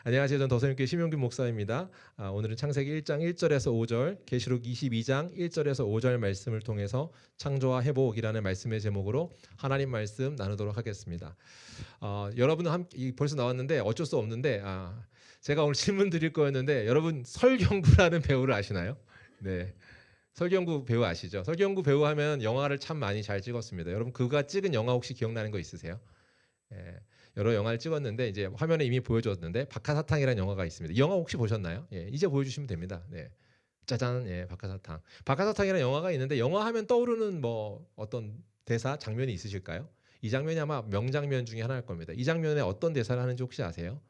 안녕하세요. 저는 더선교회 심용균 목사입니다. 오늘은 창세기 1장 1절에서 5절, 계시록 22장 1절에서 5절 말씀을 통해서 창조와 회복이라는 말씀의 제목으로 하나님 말씀 나누도록 하겠습니다. 여러분은 벌써 나왔는데 어쩔 수 없는데 제가 오늘 질문 드릴 거였는데 여러분 설경구라는 배우를 아시나요? 네. 설경구 배우 아시죠? 설경구 배우 하면 영화를 참 많이 잘 찍었습니다. 여러분 그가 찍은 영화 혹시 기억나는 거 있으세요? 예, 여러 영화를 찍었는데 이제 화면에 이미 보여줬는데 박하사탕이라는 영화가 있습니다. 이 영화 혹시 보셨나요? 예, 이제 보여주시면 됩니다. 네, 짜잔, 예, 박하사탕. 박하사탕이라는 영화가 있는데 영화 하면 떠오르는 뭐 어떤 대사 장면이 있으실까요? 이 장면이 아마 명장면 중에 하나일 겁니다. 이 장면에 어떤 대사를 하는지 혹시 아세요?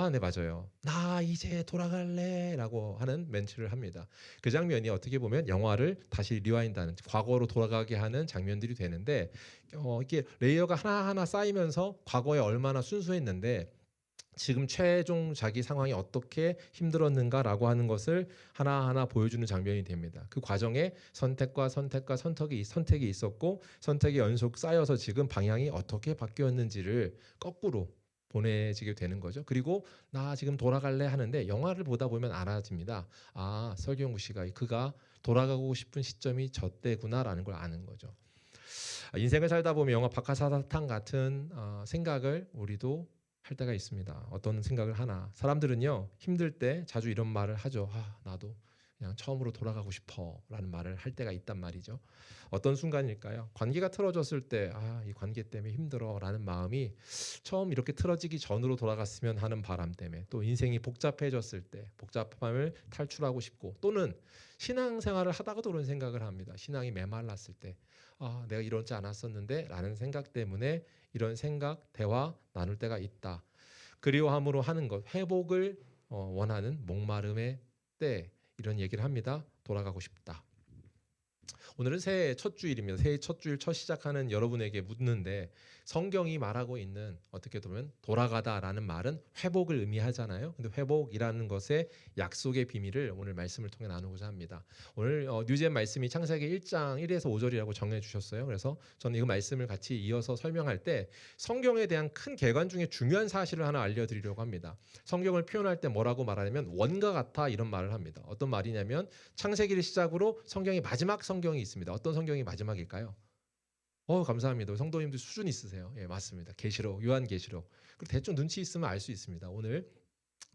네, 맞아요. 나 이제 돌아갈래라고 하는 멘트를 합니다. 그 장면이 어떻게 보면 영화를 다시 리와인드하는 과거로 돌아가게 하는 장면들이 되는데 이게 레이어가 하나하나 쌓이면서 과거에 얼마나 순수했는데 지금 최종 자기 상황이 어떻게 힘들었는가라고 하는 것을 하나하나 보여주는 장면이 됩니다. 그 과정에 선택과 선택이 있었고 선택의 연속 쌓여서 지금 방향이 어떻게 바뀌었는지를 거꾸로 보내지게 되는 거죠. 그리고 나 지금 돌아갈래 하는데 영화를 보다 보면 알아집니다. 설경구 씨가 그가 돌아가고 싶은 시점이 저때구나라는 걸 아는 거죠. 인생을 살다 보면 영화 박하사탕 같은 생각을 우리도 할 때가 있습니다. 어떤 생각을 하나. 사람들은요 힘들 때 자주 이런 말을 하죠. 나도 그냥 처음으로 돌아가고 싶어라는 말을 할 때가 있단 말이죠. 어떤 순간일까요? 관계가 틀어졌을 때 이 관계 때문에 힘들어라는 마음이 처음 이렇게 틀어지기 전으로 돌아갔으면 하는 바람 때문에, 또 인생이 복잡해졌을 때 복잡함을 탈출하고 싶고, 또는 신앙생활을 하다가도 그런 생각을 합니다. 신앙이 메말랐을 때 내가 이러지 않았었는데 라는 생각 때문에 이런 생각, 대화 나눌 때가 있다. 그리워함으로 하는 것, 회복을 원하는 목마름의 때 이런 얘기를 합니다. 돌아가고 싶다. 오늘은 새해 첫 주일입니다. 새해 첫 주일 첫 시작하는 여러분에게 묻는데, 성경이 말하고 있는 어떻게 보면 돌아가다라는 말은 회복을 의미하잖아요. 근데 회복이라는 것의 약속의 비밀을 오늘 말씀을 통해 나누고자 합니다. 오늘 뉴젠 말씀이 창세기 1장 1에서 5절이라고 정해 주셨어요. 그래서 저는 이 말씀을 같이 이어서 설명할 때 성경에 대한 큰 개관 중에 중요한 사실을 하나 알려드리려고 합니다. 성경을 표현할 때 뭐라고 말하냐면 원과 같아 이런 말을 합니다. 어떤 말이냐면 창세기를 시작으로 성경이 마지막 성경이 있습니다. 어떤 성경이 마지막일까요? 감사합니다. 성도님들 수준 있으세요. 예, 맞습니다. 계시록, 요한계시록. 그리고 대충 눈치 있으면 알 수 있습니다. 오늘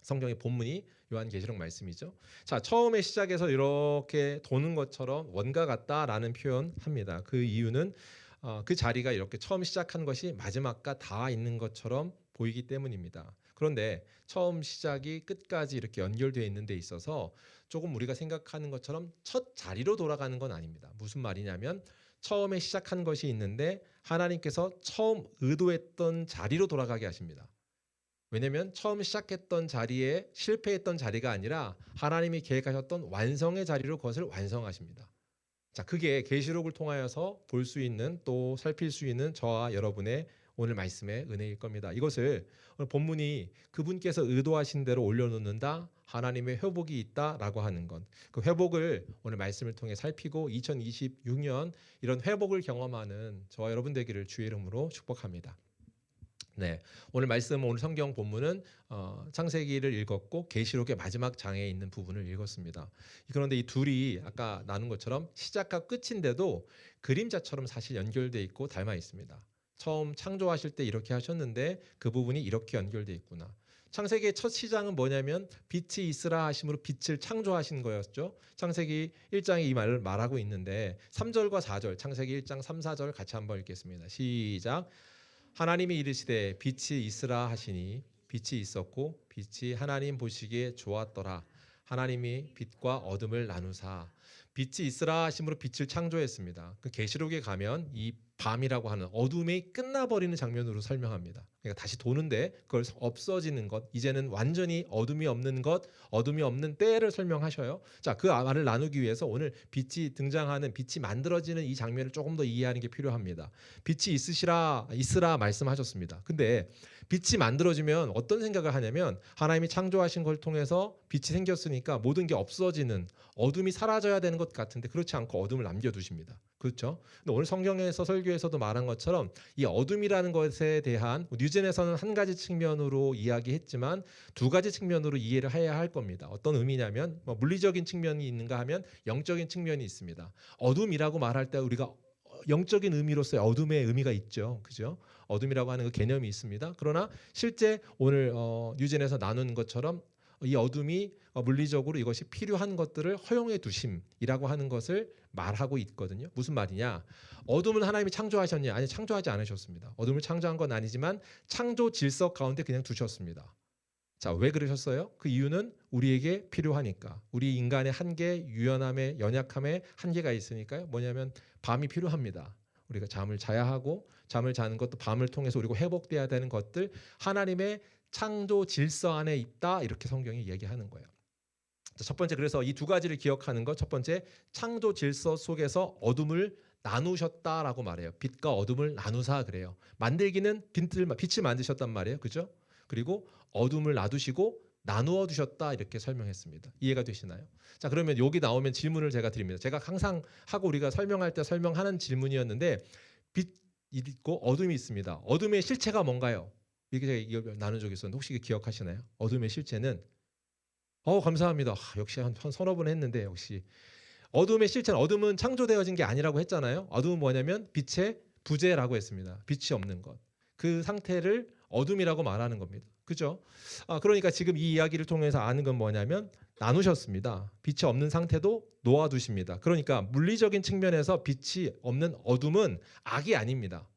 성경의 본문이 요한계시록 말씀이죠. 자, 처음에 시작해서 이렇게 도는 것처럼 원과 같다라는 표현합니다. 그 이유는 그 자리가 이렇게 처음 시작한 것이 마지막과 닿아 있는 것처럼 보이기 때문입니다. 그런데 처음 시작이 끝까지 이렇게 연결되어 있는 데 있어서 조금 우리가 생각하는 것처럼 첫 자리로 돌아가는 건 아닙니다. 무슨 말이냐면 처음에 시작한 것이 있는데 하나님께서 처음 의도했던 자리로 돌아가게 하십니다. 왜냐하면 처음 시작했던 자리에 실패했던 자리가 아니라 하나님이 계획하셨던 완성의 자리로 그것을 완성하십니다. 자, 그게 계시록을 통하여서 볼 수 있는, 또 살필 수 있는 저와 여러분의 오늘 말씀의 은혜일 겁니다. 이것을 오늘 본문이 그분께서 의도하신 대로 올려놓는다, 하나님의 회복이 있다라고 하는 것, 그 회복을 오늘 말씀을 통해 살피고 2026년 이런 회복을 경험하는 저와 여러분 되기를 주의 이름으로 축복합니다. 네, 오늘 성경 본문은 창세기를 읽었고 계시록의 마지막 장에 있는 부분을 읽었습니다. 그런데 이 둘이 아까 나눈 것처럼 시작과 끝인데도 그림자처럼 사실 연결돼 있고 닮아 있습니다. 처음 창조하실 때 이렇게 하셨는데 그 부분이 이렇게 연결돼 있구나. 창세기의 첫 시작은 뭐냐면 빛이 있으라 하심으로 빛을 창조하신 거였죠. 창세기 1장에 이 말을 말하고 있는데 3절과 4절, 창세기 1장 3, 4절 같이 한번 읽겠습니다. 시작. 하나님이 이르시되 빛이 있으라 하시니 빛이 있었고 빛이 하나님 보시기에 좋았더라. 하나님이 빛과 어둠을 나누사 빛이 있으라 하심으로 빛을 창조했습니다. 그 계시록에 가면 이 밤이라고 하는 어둠이 끝나버리는 장면으로 설명합니다. 그러니까 다시 도는데 그걸 없어지는 것, 이제는 완전히 어둠이 없는 것, 어둠이 없는 때를 설명하셔요. 자, 그 말을 나누기 위해서 오늘 빛이 등장하는, 빛이 만들어지는 이 장면을 조금 더 이해하는 게 필요합니다. 빛이 있으라 말씀하셨습니다. 근데 빛이 만들어지면 어떤 생각을 하냐면 하나님이 창조하신 걸 통해서 빛이 생겼으니까 모든 게 없어지는, 어둠이 사라져야 되는 것 같은데 그렇지 않고 어둠을 남겨두십니다. 그렇죠? 근데 오늘 성경에서 설교에서도 말한 것처럼 이 어둠이라는 것에 대한 뉴젠에서는 한 가지 측면으로 이야기했지만 두 가지 측면으로 이해를 해야 할 겁니다. 어떤 의미냐면 물리적인 측면이 있는가 하면 영적인 측면이 있습니다. 어둠이라고 말할 때 우리가 영적인 의미로서의 어둠의 의미가 있죠. 그죠? 어둠이라고 하는 그 개념이 있습니다. 그러나 실제 오늘 뉴진에서 나눈 것처럼 이 어둠이 물리적으로 이것이 필요한 것들을 허용해 두심이라고 하는 것을 말하고 있거든요. 무슨 말이냐? 어둠은 하나님이 창조하셨냐? 아니, 창조하지 않으셨습니다. 어둠을 창조한 건 아니지만 창조 질서 가운데 그냥 두셨습니다. 자, 왜 그러셨어요? 그 이유는 우리에게 필요하니까. 우리 인간의 한계, 유연함의 연약함에 한계가 있으니까요. 뭐냐면 밤이 필요합니다. 우리가 잠을 자야 하고 잠을 자는 것도 밤을 통해서 우리가 회복돼야 되는 것들 하나님의 창조 질서 안에 있다 이렇게 성경이 얘기하는 거예요. 첫 번째 그래서 이 두 가지를 기억하는 것. 첫 번째 창조 질서 속에서 어둠을 나누셨다라고 말해요. 빛과 어둠을 나누사 그래요. 만들기는 빛을 만드셨단 말이에요. 그죠? 그리고 어둠을 놔두시고 나누어 두셨다 이렇게 설명했습니다. 이해가 되시나요? 자, 그러면 여기 나오면 질문을 제가 드립니다. 제가 항상 하고 우리가 설명할 때 설명하는 질문이었는데 빛이 있고 어둠이 있습니다. 어둠의 실체가 뭔가요? 이게 제가 나눈 적이 있었는데 혹시 기억하시나요? 어둠의 실체는 감사합니다. 역시 한 서너 번 했는데 역시 어둠의 실체는 어둠은 창조되어진 게 아니라고 했잖아요. 어둠은 뭐냐면 빛의 부재라고 했습니다. 빛이 없는 것. 그 상태를 어둠이라고 말하는 겁니다. 그죠? 그러니까 지금 이 이야기를 통해서 아는 건 뭐냐면 나누셨습니다. 빛이 없는 상태도 놓아두십니다. 그러니까 물리적인 측면에서 빛이 없는 어둠은 악이 아닙니다.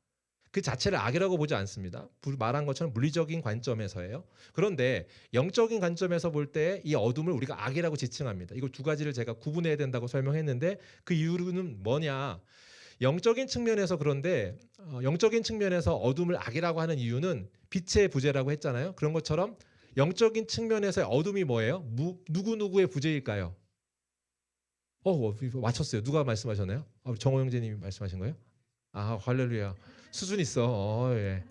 그 자체를 악이라고 보지 않습니다. 말한 것처럼 물리적인 관점에서예요. 그런데 영적인 관점에서 볼 때 이 어둠을 우리가 악이라고 지칭합니다. 이걸 두 가지를 제가 구분해야 된다고 설명했는데 그 이유는 뭐냐? 영적인 측면에서 그런데 영적인 측면에서 어둠을 악이라고 하는 이유는 빛의 부재라고 했잖아요. 그런 것처럼 영적인 측면에서의 어둠이 뭐예요? 누구누구의 부재일까요? 맞췄어요. 누가 말씀하셨나요? 정호 형제님이 말씀하신 거예요? 할렐루야. 수준 있어. 예.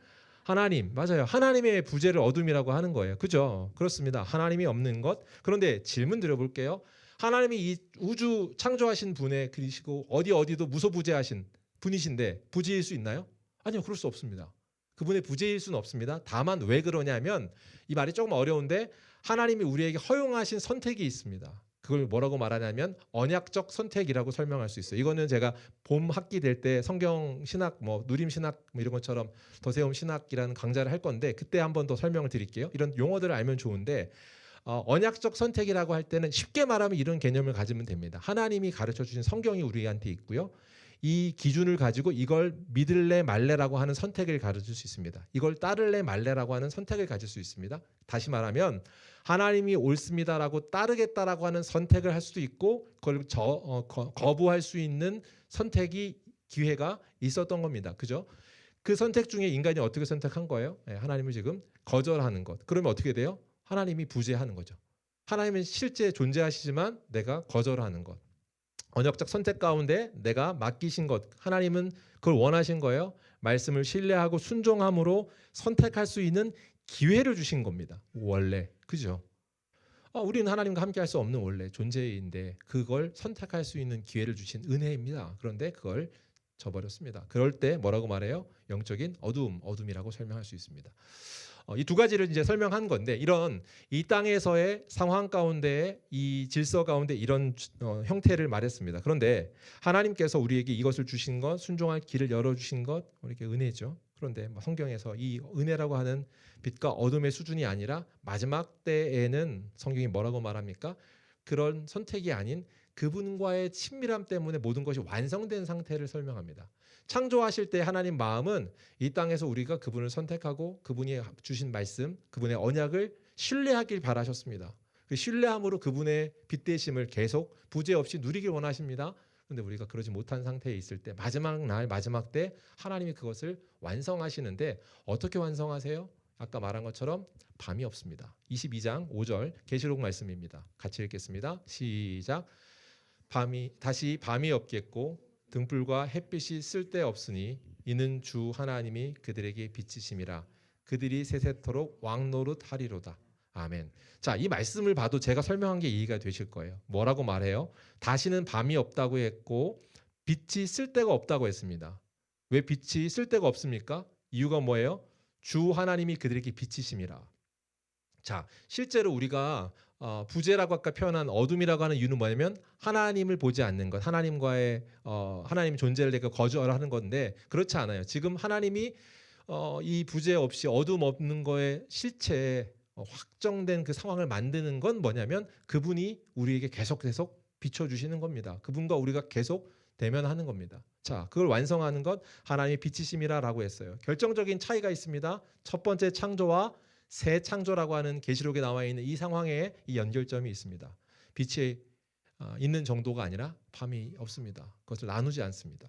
하나님, 맞아요. 하나님의 부재를 어둠이라고 하는 거예요. 그죠? 그렇습니다. 하나님이 없는 것. 그런데 질문 드려볼게요. 하나님이 이 우주 창조하신 분의 그리시고 어디도 무소부재하신 분이신데 부재일 수 있나요? 아니요, 그럴 수 없습니다. 그분의 부재일 수는 없습니다. 다만 왜 그러냐면 이 말이 조금 어려운데 하나님이 우리에게 허용하신 선택이 있습니다. 그걸 뭐라고 말하냐면 언약적 선택이라고 설명할 수 있어요. 이거는 제가 봄 학기 될 때 성경 신학, 누림 신학 이런 것처럼 더세움 신학이라는 강좌를 할 건데 그때 한번 더 설명을 드릴게요. 이런 용어들을 알면 좋은데 언약적 선택이라고 할 때는 쉽게 말하면 이런 개념을 가지면 됩니다. 하나님이 가르쳐 주신 성경이 우리한테 있고요. 이 기준을 가지고 이걸 믿을래 말래라고 하는 선택을 가르칠 수 있습니다. 이걸 따를래 말래라고 하는 선택을 가질 수 있습니다. 다시 말하면 하나님이 옳습니다라고 따르겠다라고 하는 선택을 할 수도 있고 그걸 거부할 수 있는 선택이 기회가 있었던 겁니다. 그죠? 그 선택 중에 인간이 어떻게 선택한 거예요? 하나님을 지금 거절하는 것. 그러면 어떻게 돼요? 하나님이 부재하는 거죠. 하나님은 실제 존재하시지만 내가 거절하는 것. 언약적 선택 가운데 내가 맡기신 것. 하나님은 그걸 원하신 거예요. 말씀을 신뢰하고 순종함으로 선택할 수 있는 기회를 주신 겁니다. 원래. 그죠? 우리는 하나님과 함께 할 수 없는 원래 존재인데 그걸 선택할 수 있는 기회를 주신 은혜입니다. 그런데 그걸 저버렸습니다. 그럴 때 뭐라고 말해요? 영적인 어둠이라고 설명할 수 있습니다. 이 두 가지를 이제 설명한 건데 이런 이 땅에서의 상황 가운데 이 질서 가운데 이런 형태를 말했습니다. 그런데 하나님께서 우리에게 이것을 주신 것, 순종할 길을 열어주신 것, 우리에게 은혜죠. 그런데 성경에서 이 은혜라고 하는 빛과 어둠의 수준이 아니라 마지막 때에는 성경이 뭐라고 말합니까? 그런 선택이 아닌 그분과의 친밀함 때문에 모든 것이 완성된 상태를 설명합니다. 창조하실 때 하나님 마음은 이 땅에서 우리가 그분을 선택하고 그분이 주신 말씀, 그분의 언약을 신뢰하길 바라셨습니다. 그 신뢰함으로 그분의 빛되심을 계속 부재 없이 누리길 원하십니다. 그런데 우리가 그러지 못한 상태에 있을 때 마지막 날, 마지막 때 하나님이 그것을 완성하시는데 어떻게 완성하세요? 아까 말한 것처럼 밤이 없습니다. 22장 5절 계시록 말씀입니다. 같이 읽겠습니다. 시작. 다시 밤이 없겠고 등불과 햇빛이 쓸데없으니 이는 주 하나님이 그들에게 비치심이라. 그들이 세세토록 왕노릇 하리로다. 아멘. 자, 이 말씀을 봐도 제가 설명한 게 이해가 되실 거예요. 뭐라고 말해요? 다시는 밤이 없다고 했고 빛이 쓸데가 없다고 했습니다. 왜 빛이 쓸데가 없습니까? 이유가 뭐예요? 주 하나님이 그들에게 빛이심이라. 자, 실제로 우리가 부재라고 아까 표현한 어둠이라고 하는 이유는 뭐냐면 하나님을 보지 않는 것, 하나님과의 하나님 존재를 내가 거절하는 건데 그렇지 않아요. 지금 하나님이 이 부재 없이 어둠 없는 거에 실체 확정된 그 상황을 만드는 건 뭐냐면 그분이 우리에게 계속 비춰주시는 겁니다. 그분과 우리가 계속 대면하는 겁니다. 자, 그걸 완성하는 것 하나님의 빛이심이라고 했어요. 결정적인 차이가 있습니다. 첫 번째 창조와 새 창조라고 하는 계시록에 나와 있는 이 상황에 이 연결점이 있습니다. 빛이 있는 정도가 아니라 밤이 없습니다. 그것을 나누지 않습니다.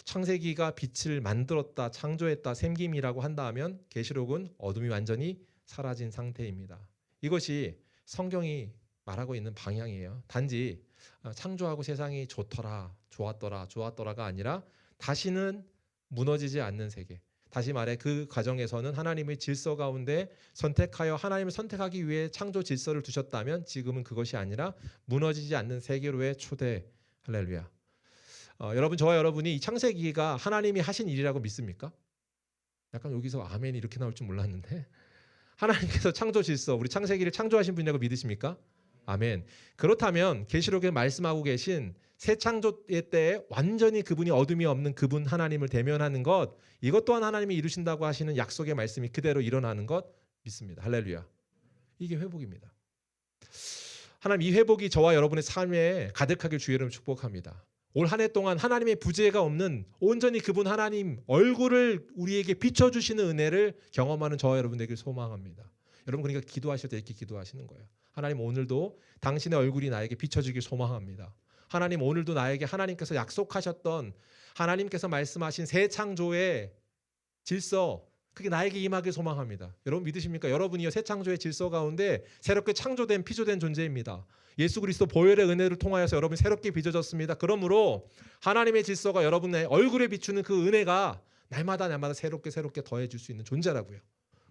창세기가 빛을 만들었다, 창조했다, 샘김이라고 한다면 계시록은 어둠이 완전히 사라진 상태입니다. 이것이 성경이 말하고 있는 방향이에요. 단지 창조하고 세상이 좋았더라가 아니라 다시는 무너지지 않는 세계. 다시 말해 그 과정에서는 하나님의 질서 가운데 선택하여 하나님을 선택하기 위해 창조 질서를 두셨다면 지금은 그것이 아니라 무너지지 않는 세계로의 초대. 할렐루야. 여러분, 저와 여러분이 이 창세기가 하나님이 하신 일이라고 믿습니까? 약간 여기서 아멘이 이렇게 나올 줄 몰랐는데 하나님께서 창조 질서, 우리 창세기를 창조하신 분이라고 믿으십니까? 아멘. 그렇다면 계시록에 말씀하고 계신 새 창조의 때에 완전히 그분이 어둠이 없는 그분 하나님을 대면하는 것, 이것 또한 하나님이 이루신다고 하시는 약속의 말씀이 그대로 일어나는 것 믿습니다. 할렐루야. 이게 회복입니다. 하나님, 이 회복이 저와 여러분의 삶에 가득하길 주의 이름으로 축복합니다. 올 한 해 동안 하나님의 부재가 없는 온전히 그분 하나님 얼굴을 우리에게 비춰주시는 은혜를 경험하는 저와 여러분 되길 소망합니다. 여러분, 그러니까 기도하실 때 이렇게 기도하시는 거예요. 하나님, 오늘도 당신의 얼굴이 나에게 비춰지길 소망합니다. 하나님, 오늘도 나에게 하나님께서 약속하셨던, 하나님께서 말씀하신 새 창조의 질서, 그게 나에게 임하길 소망합니다. 여러분 믿으십니까? 여러분이요 새 창조의 질서 가운데 새롭게 창조된 피조된 존재입니다. 예수 그리스도 보혈의 은혜를 통하여서 여러분이 새롭게 빚어졌습니다. 그러므로 하나님의 질서가 여러분의 얼굴에 비추는 그 은혜가 날마다 새롭게 더해질 수 있는 존재라고요.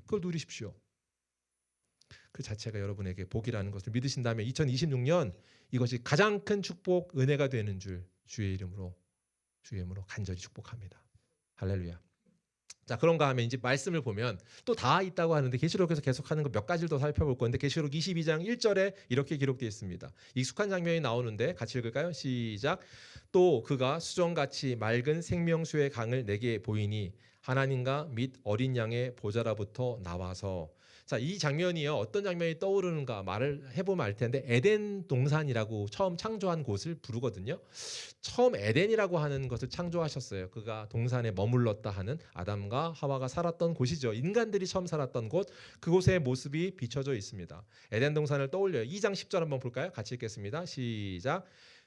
그걸 누리십시오. 그 자체가 여러분에게 복이라는 것을 믿으신다면 2026년 이것이 가장 큰 축복, 은혜가 되는 줄 주의 이름으로 간절히 축복합니다. 할렐루야. 자, 그런가 하면 이제 말씀을 보면 또 다 있다고 하는데 계시록에서 계속하는 거 몇 가지를 더 살펴볼 건데 계시록 22장 1절에 이렇게 기록되어 있습니다. 익숙한 장면이 나오는데 같이 읽을까요? 시작. 또 그가 수정같이 맑은 생명수의 강을 내게 보이니 하나님과 및 어린 양의 보좌로부터 나와서. 자, 이 장면이요 어떤 장면이 떠오르는가 말을 해보면 알 텐데 에덴 동산이라고 처음 창조한 곳을 부르거든요. 처음 에덴이라고 하는 것을 창조하셨어요. 그가 동산에 머물렀다 하는 아담과 하와가 살았던 곳이죠. 인간들이 처음 살았던 곳, 그곳의 모습이 비춰져 있습니다. 에덴 동산을 떠올려요. 2장 10절 한번 볼까요? 같이 읽겠습니다. 시작.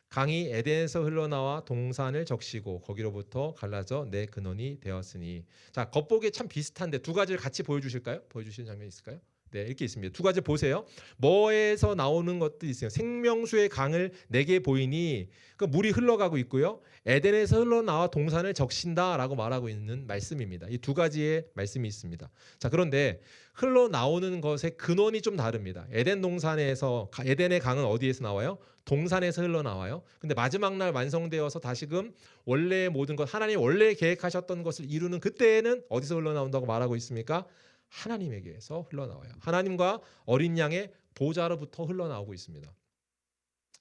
강이 에덴에서 흘러나와 동산을 적시고 거기로부터 갈라져 내 근원이 되었으니. 자, 겉보기에 참 비슷한데 두 가지를 같이 보여주실까요? 보여주시는 장면이 있을까요? 네, 이렇게 있습니다. 두 가지 보세요. 뭐에서 나오는 것도 있어요. 생명수의 강을 내게 보이니 그 물이 흘러가고 있고요. 에덴에서 흘러나와 동산을 적신다라고 말하고 있는 말씀입니다. 이 두 가지의 말씀이 있습니다. 자, 그런데 흘러나오는 것의 근원이 좀 다릅니다. 에덴의 강은 어디에서 나와요? 동산에서 흘러나와요. 근데 마지막 날 완성되어서 다시금 원래의 모든 것, 하나님 원래 계획하셨던 것을 이루는 그때에는 어디서 흘러나온다고 말하고 있습니까? 하나님에게서 흘러나와요. 하나님과 어린 양의 보좌로부터 흘러나오고 있습니다.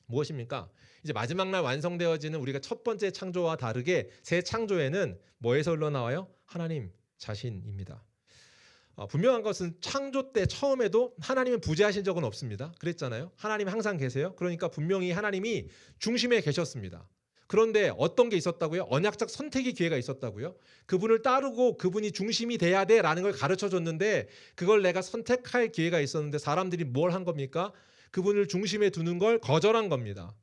무엇입니까? 이제 마지막 날 완성되어지는 우리가 첫 번째 창조와 다르게 새 창조에는 뭐에서 흘러나와요? 하나님 자신입니다. 분명한 것은 창조 때 처음에도 하나님은 부재하신 적은 없습니다. 그랬잖아요. 하나님 항상 계세요. 그러니까 분명히 하나님이 중심에 계셨습니다. 그런데 어떤 게 있었다고요? 언약적 선택의 기회가 있었다고요? 그분을 따르고 그분이 중심이 돼야 돼라는 걸 가르쳐 줬는데 그걸 내가 선택할 기회가 있었는데 사람들이 뭘 한 겁니까? 그분을 중심에 두는 걸 거절한 겁니다.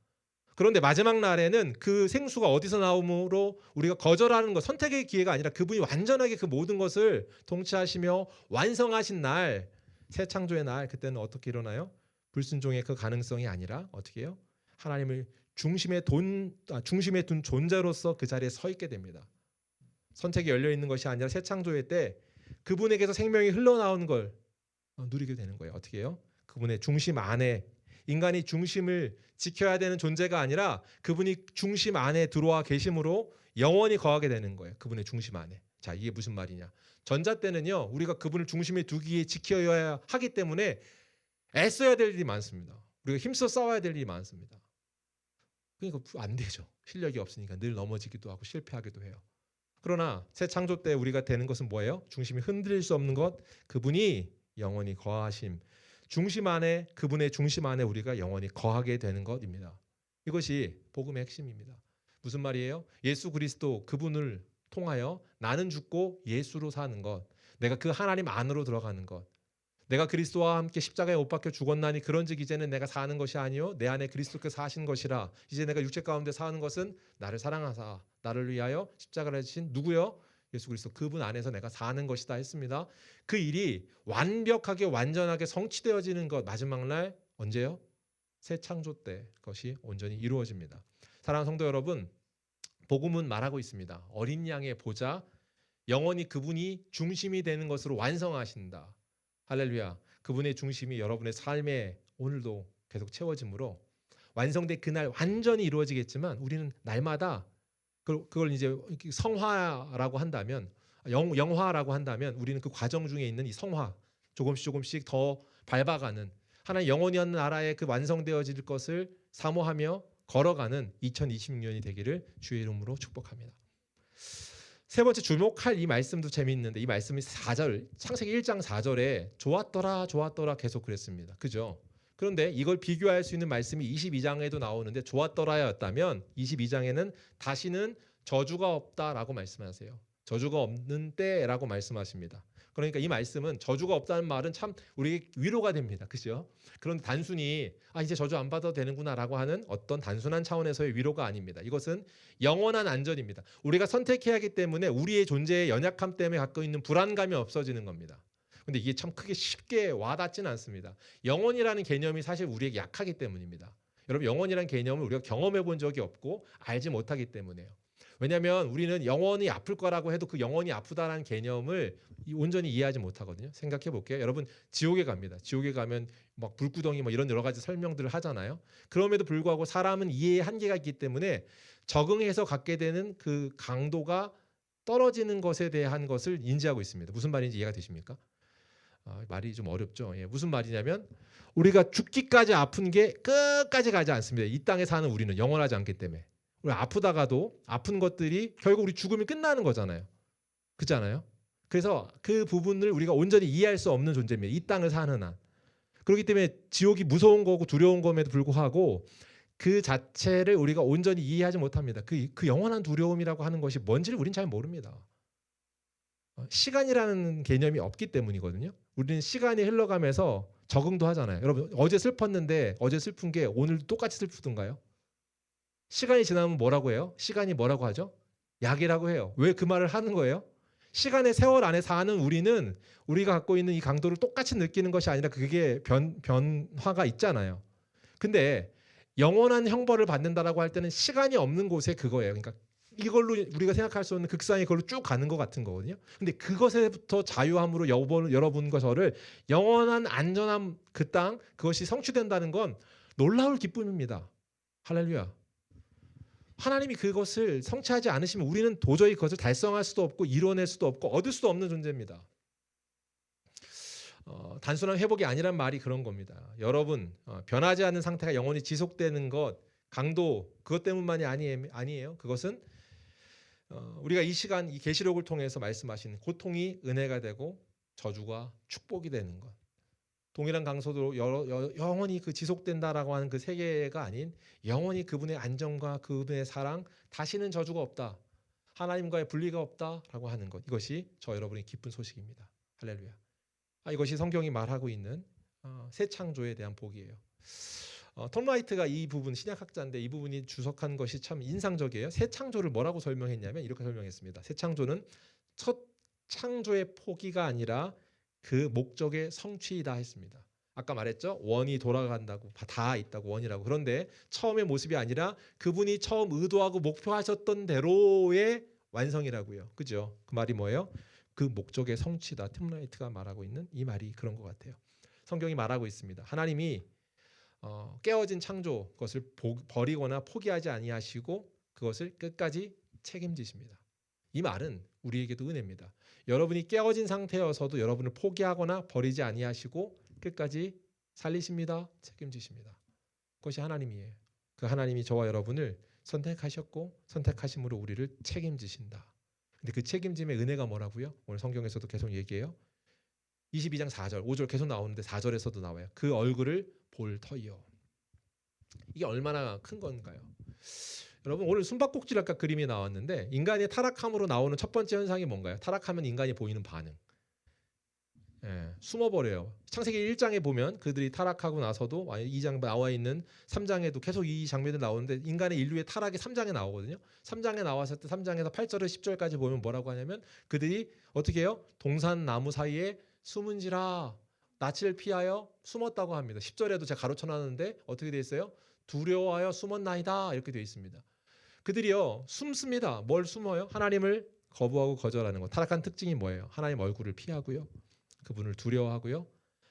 그런데 마지막 날에는 그 생수가 어디서 나오므로 우리가 거절하는 것, 선택의 기회가 아니라 그분이 완전하게 그 모든 것을 통치하시며 완성하신 날, 새 창조의 날, 그때는 어떻게 일어나요? 불순종의 그 가능성이 아니라 어떻게 해요? 하나님을 중심에 둔 존재로서 그 자리에 서 있게 됩니다. 선택이 열려 있는 것이 아니라 새 창조의 때 그분에게서 생명이 흘러나오는 걸 누리게 되는 거예요. 어떻게 해요? 그분의 중심 안에 인간이 중심을 지켜야 되는 존재가 아니라 그분이 중심 안에 들어와 계심으로 영원히 거하게 되는 거예요. 그분의 중심 안에. 자, 이게 무슨 말이냐? 전자 때는요, 우리가 그분을 중심에 두기에 지켜야 하기 때문에 애써야 될 일이 많습니다. 우리가 힘써 싸워야 될 일이 많습니다. 그러니까 안 되죠. 실력이 없으니까 늘 넘어지기도 하고 실패하기도 해요. 그러나 새 창조 때 우리가 되는 것은 뭐예요? 중심이 흔들릴 수 없는 것, 그분이 영원히 거하심. 중심 안에, 그분의 중심 안에 우리가 영원히 거하게 되는 것입니다. 이것이 복음의 핵심입니다. 무슨 말이에요? 예수 그리스도 그분을 통하여 나는 죽고 예수로 사는 것, 내가 그 하나님 안으로 들어가는 것, 내가 그리스도와 함께 십자가에 못 박혀 죽었나니 그런즉 이제는 내가 사는 것이 아니요 내 안에 그리스도께서 사신 것이라. 이제 내가 육체 가운데 사는 것은 나를 사랑하사 나를 위하여 십자가를 지신 누구요? 예수 그리스도 그분 안에서 내가 사는 것이다 했습니다. 그 일이 완벽하게 완전하게 성취되어지는 것 마지막 날 언제요? 새 창조 때 그것이 온전히 이루어집니다. 사랑하는 성도 여러분, 복음은 말하고 있습니다. 어린 양의 보좌, 영원히 그분이 중심이 되는 것으로 완성하신다. 할렐루야. 그분의 중심이 여러분의 삶에 오늘도 계속 채워지므로 완성된 그날 완전히 이루어지겠지만 우리는 날마다 그걸 이제 성화라고 한다면, 영화라고 한다면 우리는 그 과정 중에 있는 이 성화, 조금씩 더 밟아가는 하나님 영원히 한 나라의 그 완성되어질 것을 사모하며 걸어가는 2026년이 되기를 주의 이름으로 축복합니다. 세 번째 주목할 이 말씀도 재미있는데, 이 말씀이 4절, 창세기 1장 4절에 좋았더라 계속 그랬습니다. 그죠? 그런데 이걸 비교할 수 있는 말씀이 22장에도 나오는데 좋았더라였다면 22장에는 다시는 저주가 없다라고 말씀하세요. 저주가 없는 때라고 말씀하십니다. 그러니까 이 말씀은 저주가 없다는 말은 참 우리에게 위로가 됩니다. 그죠? 그런데 단순히 이제 저주 안 받아도 되는구나라고 하는 어떤 단순한 차원에서의 위로가 아닙니다. 이것은 영원한 안전입니다. 우리가 선택해야 하기 때문에 우리의 존재의 연약함 때문에 갖고 있는 불안감이 없어지는 겁니다. 근데 이게 참 크게 쉽게 와닿지는 않습니다. 영혼이라는 개념이 사실 우리에게 약하기 때문입니다. 여러분, 영혼이라는 개념을 우리가 경험해 본 적이 없고 알지 못하기 때문에요. 왜냐하면 우리는 영원히 아플 거라고 해도 그 영원히 아프다라는 개념을 온전히 이해하지 못하거든요. 생각해 볼게요. 여러분, 지옥에 갑니다. 지옥에 가면 막 불구덩이 이런 여러 가지 설명들을 하잖아요. 그럼에도 불구하고 사람은 이해의 한계가 있기 때문에 적응해서 갖게 되는 그 강도가 떨어지는 것에 대한 것을 인지하고 있습니다. 무슨 말인지 이해가 되십니까? 말이 좀 어렵죠. 무슨 말이냐면 우리가 죽기까지 아픈 게 끝까지 가지 않습니다. 이 땅에 사는 우리는 영원하지 않기 때문에. 우리 아프다가도 아픈 것들이 결국 우리 죽음이 끝나는 거잖아요. 그렇잖아요. 그래서 그 부분을 우리가 온전히 이해할 수 없는 존재입니다. 이 땅을 사는 한. 그렇기 때문에 지옥이 무서운 거고 두려운 것에도 불구하고 그 자체를 우리가 온전히 이해하지 못합니다. 그 영원한 두려움이라고 하는 것이 뭔지를 우리는 잘 모릅니다. 시간이라는 개념이 없기 때문이거든요. 우리는 시간이 흘러가면서 적응도 하잖아요. 여러분, 어제 슬펐는데 어제 슬픈 게 오늘 똑같이 슬프던가요? 시간이 지나면 뭐라고 해요? 시간이 뭐라고 하죠? 약이라고 해요. 왜 그 말을 하는 거예요? 시간의 세월 안에 사는 우리는 우리가 갖고 있는 이 강도를 똑같이 느끼는 것이 아니라 그게 변화가 있잖아요. 근데 영원한 형벌을 받는다라고 할 때는 시간이 없는 곳에 그거예요. 그러니까 이걸로 우리가 생각할 수 없는 극상이 그걸로 쭉 가는 것 같은 거거든요. 근데 그것에부터 자유함으로 여러분과 저를 영원한 안전한 그 땅, 그것이 성취된다는 건 놀라울 기쁨입니다. 할렐루야. 하나님이 그것을 성취하지 않으시면 우리는 도저히 그것을 달성할 수도 없고 이뤄낼 수도 없고 얻을 수도 없는 존재입니다. 단순한 회복이 아니란 말이 그런 겁니다. 여러분, 변하지 않는 상태가 영원히 지속되는 것, 강도, 그것 때문만이 아니에요. 그것은 우리가 이 시간 이 계시록을 통해서 말씀하신 고통이 은혜가 되고 저주가 축복이 되는 것. 동일한 강소도 영원히 그 지속된다라고 하는 그 세계가 아닌 영원히 그분의 안정과 그분의 사랑, 다시는 저주가 없다, 하나님과의 분리가 없다라고 하는 것, 이것이 저 여러분의 기쁜 소식입니다. 할렐루야. 이것이 성경이 말하고 있는 새 창조에 대한 복이에요. 톰 라이트가 이 부분, 신약학자인데 이 부분이 주석한 것이 참 인상적이에요. 새 창조를 뭐라고 설명했냐면 이렇게 설명했습니다. 새 창조는 첫 창조의 포기가 아니라 그 목적의 성취이다 했습니다. 아까 말했죠. 원이 돌아간다고, 다 있다고, 원이라고. 그런데 처음의 모습이 아니라 그분이 처음 의도하고 목표하셨던 대로의 완성이라고요. 그죠? 그 말이 뭐예요? 그 목적의 성취다. 톰 라이트가 말하고 있는 이 말이 그런 것 같아요. 성경이 말하고 있습니다. 하나님이 깨어진 창조 그것을 버리거나 포기하지 아니하시고 그것을 끝까지 책임지십니다. 이 말은 우리에게도 은혜입니다. 여러분이 깨어진 상태여서도 여러분을 포기하거나 버리지 아니하시고 끝까지 살리십니다. 책임지십니다. 그것이 하나님이에요. 그 하나님이 저와 여러분을 선택하셨고 선택하심으로 우리를 책임지신다. 근데 그 책임짐의 은혜가 뭐라고요? 오늘 성경에서도 계속 얘기해요. 22장 4절, 5절 계속 나오는데 4절에서도 나와요. 그 얼굴을 볼 터이요. 이게 얼마나 큰 건가요? 여러분 오늘 숨바꼭질 아까 그림이 나왔는데 인간의 타락함으로 나오는 첫 번째 현상이 뭔가요? 타락하면 인간이 보이는 반응. 숨어버려요. 창세기 1장에 보면 그들이 타락하고 나서도 2장 나와 있는 3장에도 계속 이 장면이 나오는데 인간의 인류의 타락이 3장에 나오거든요. 3장에 나왔을 때 3장에서 8절에서 10절까지 보면 뭐라고 하냐면 그들이 어떻게 해요? 동산 나무 사이에 숨은지라 낯을 피하여 숨었다고 합니다. 10절에도 제가 가로쳐놨는데 어떻게 돼 있어요? 두려워하여 숨었나이다 이렇게 돼 있습니다. 그들이요 숨습니다. 뭘 숨어요? 하나님을 거부하고 거절하는 것. 타락한 특징이 뭐예요? 하나님 얼굴을 피하고요. 그분을 두려워하고요.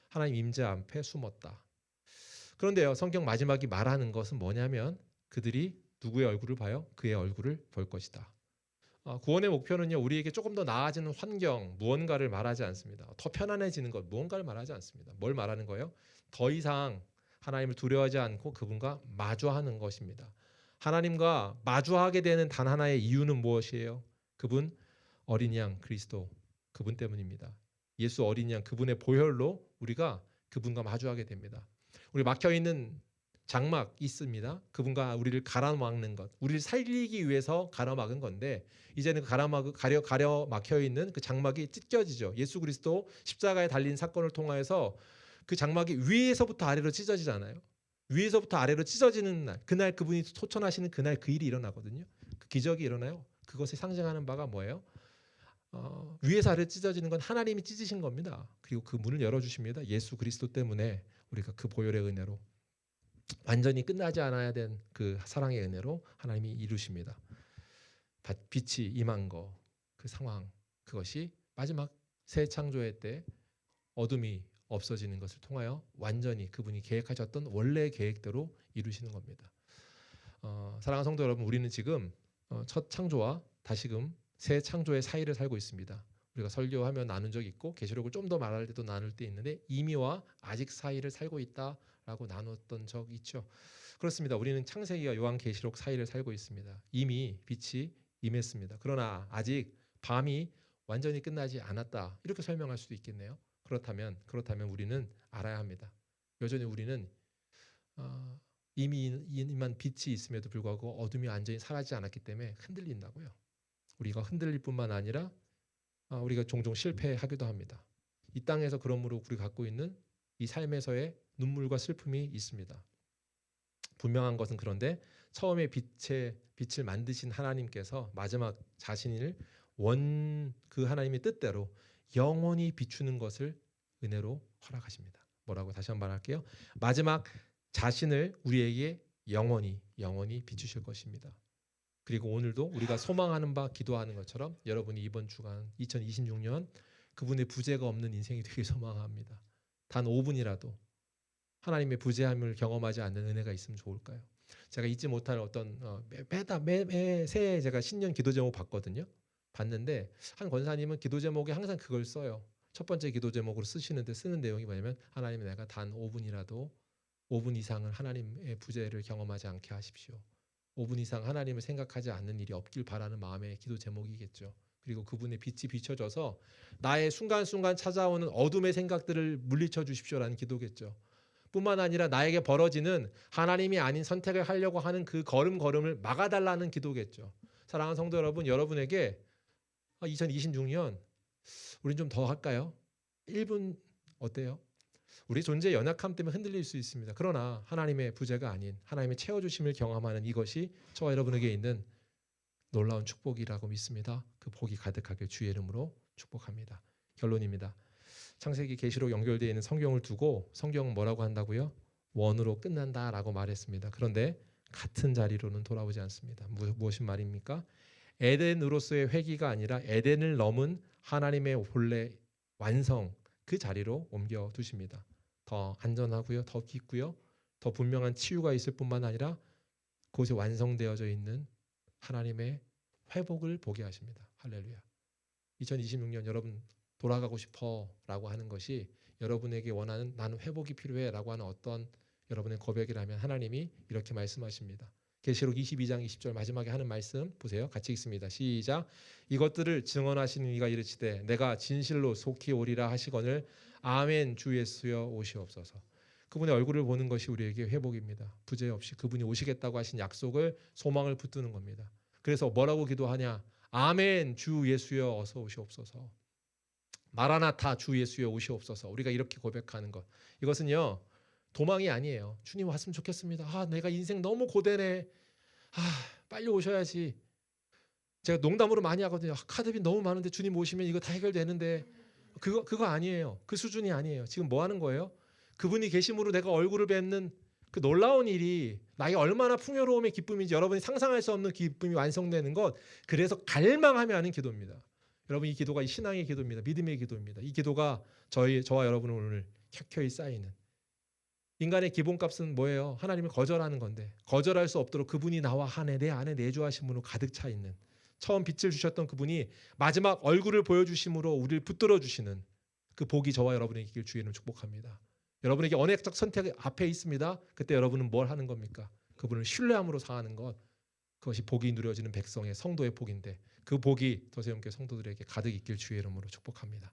하나님 임재 앞에 숨었다. 그런데요. 성경 마지막이 말하는 것은 뭐냐면 그들이 누구의 얼굴을 봐요? 그의 얼굴을 볼 것이다. 구원의 목표는요. 우리에게 조금 더 나아지는 환경, 무언가를 말하지 않습니다. 더 편안해지는 것, 무언가를 말하지 않습니다. 뭘 말하는 거예요? 더 이상 하나님을 두려워하지 않고 그분과 마주하는 것입니다. 하나님과 마주하게 되는 단 하나의 이유는 무엇이에요? 그분 어린 양 그리스도 그분 때문입니다. 예수 어린 양 그분의 보혈로 우리가 그분과 마주하게 됩니다. 우리 막혀있는 장막 있습니다. 그분과 우리를 가로막는 것, 우리를 살리기 위해서 가로막은 건데 이제는 가려 막혀있는 그 장막이 찢겨지죠. 예수 그리스도 십자가에 달린 사건을 통하여서 그 장막이 위에서부터 아래로 찢어지잖아요. 위에서부터 아래로 찢어지는 날, 그날 그분이 소천하시는 그날 그 일이 일어나거든요. 그 기적이 일어나요. 그것을 상징하는 바가 뭐예요? 위에서 아래로 찢어지는 건 하나님이 찢으신 겁니다. 그리고 그 문을 열어주십니다. 예수 그리스도 때문에 우리가 그 보혈의 은혜로 완전히 끝나지 않아야 된 그 사랑의 은혜로 하나님이 이루십니다. 빛이 임한 거, 그 상황, 그것이 마지막 새 창조의 때 어둠이 없어지는 것을 통하여 완전히 그분이 계획하셨던 원래의 계획대로 이루시는 겁니다. 사랑하는 성도 여러분, 우리는 지금 첫 창조와 다시금 새 창조의 사이를 살고 있습니다. 우리가 설교하면 나눈 적 있고 계시록을 좀 더 말할 때도 나눌 때 있는데 이미와 아직 사이를 살고 있다라고 나눴던 적 있죠. 그렇습니다. 우리는 창세기와 요한계시록 사이를 살고 있습니다. 이미 빛이 임했습니다. 그러나 아직 밤이 완전히 끝나지 않았다. 이렇게 설명할 수도 있겠네요. 그렇다면 우리는 알아야 합니다. 여전히 우리는 이미 임한 빛이 있음에도 불구하고 어둠이 완전히 사라지지 않았기 때문에 흔들린다고요. 우리가 흔들릴 뿐만 아니라 우리가 종종 실패하기도 합니다. 이 땅에서 그러므로 우리가 갖고 있는 이 삶에서의 눈물과 슬픔이 있습니다. 분명한 것은 그런데 처음에 빛을 만드신 하나님께서 마지막 자신을 그 하나님의 뜻대로 영원히 비추는 것을 은혜로 허락하십니다. 뭐라고 다시 한번 말할게요. 마지막 자신을 우리에게 영원히 비추실 것입니다. 그리고 오늘도 우리가 소망하는 바 기도하는 것처럼 여러분이 이번 주간 2026년 그분의 부재가 없는 인생이 되길 소망합니다. 단 5분이라도 하나님의 부재함을 경험하지 않는 은혜가 있으면 좋을까요? 제가 잊지 못할 어떤 매 새해 제가 신년 기도 제목 봤거든요. 봤는데 한 권사님은 기도 제목에 항상 그걸 써요. 첫 번째 기도 제목으로 쓰는 내용이 뭐냐면 하나님 내가 단 5분이라도 5분 이상을 하나님의 부재를 경험하지 않게 하십시오. 5분 이상 하나님을 생각하지 않는 일이 없길 바라는 마음의 기도 제목이겠죠. 그리고 그분의 빛이 비춰져서 나의 순간순간 찾아오는 어둠의 생각들을 물리쳐 주십시오라는 기도겠죠. 뿐만 아니라 나에게 벌어지는 하나님이 아닌 선택을 하려고 하는 그 걸음을 막아달라는 기도겠죠. 사랑하는 성도 여러분, 여러분에게 2026년 우린 좀 더 할까요? 1분 어때요? 우리 존재의 연약함 때문에 흔들릴 수 있습니다. 그러나 하나님의 부재가 아닌 하나님의 채워주심을 경험하는 이것이 저와 여러분에게 있는 놀라운 축복이라고 믿습니다. 그 복이 가득하길 주의 이름으로 축복합니다. 결론입니다. 창세기 계시록 연결되어 있는 성경을 두고 성경은 뭐라고 한다고요? 원으로 끝난다라고 말했습니다. 그런데 같은 자리로는 돌아오지 않습니다. 무엇인 말입니까? 에덴으로서의 회귀가 아니라 에덴을 넘은 하나님의 본래 완성 그 자리로 옮겨 두십니다. 더 안전하고요, 더 깊고요, 더 분명한 치유가 있을 뿐만 아니라 그곳에 완성되어져 있는 하나님의 회복을 보게 하십니다. 할렐루야. 2026년 여러분 돌아가고 싶어라고 하는 것이 여러분에게 원하는 나는 회복이 필요해라고 하는 어떤 여러분의 고백이라면 하나님이 이렇게 말씀하십니다. 계시록 22장 20절 마지막에 하는 말씀 보세요. 같이 읽습니다. 시작. 이것들을 증언하시는 이가 이르시되 내가 진실로 속히 오리라 하시거늘 아멘 주 예수여 오시옵소서. 그분의 얼굴을 보는 것이 우리에게 회복입니다. 부재 없이 그분이 오시겠다고 하신 약속을 소망을 붙드는 겁니다. 그래서 뭐라고 기도하냐? 아멘 주 예수여 어서 오시옵소서. 마라나타 주 예수여 오시옵소서. 우리가 이렇게 고백하는 것. 이것은요. 도망이 아니에요. 주님 왔으면 좋겠습니다. 아, 내가 인생 너무 고되네. 아, 빨리 오셔야지. 제가 농담으로 많이 하거든요. 아, 카드비 너무 많은데 주님 오시면 이거 다 해결되는데 그거 아니에요. 그 수준이 아니에요. 지금 뭐 하는 거예요? 그분이 계심으로 내가 얼굴을 뵙는 그 놀라운 일이 나에게 얼마나 풍요로움의 기쁨인지 여러분이 상상할 수 없는 기쁨이 완성되는 것. 그래서 갈망하며 하는 기도입니다. 여러분 이 기도가 신앙의 기도입니다. 믿음의 기도입니다. 이 기도가 저와 여러분은 오늘 켜켜이 쌓이는 인간의 기본값은 뭐예요? 하나님을 거절하는 건데 거절할 수 없도록 그분이 나와 내 안에 내주하심으로 가득 차 있는 처음 빛을 주셨던 그분이 마지막 얼굴을 보여주심으로 우리를 붙들어 주시는 그 복이 저와 여러분에게 있길 주의 이름으로 축복합니다. 여러분에게 언약적 선택 앞에 있습니다. 그때 여러분은 뭘 하는 겁니까? 그분을 신뢰함으로 사는 것. 그것이 복이 누려지는 백성의 성도의 복인데 그 복이 더세움교회 성도들에게 가득 있길 주의 이름으로 축복합니다.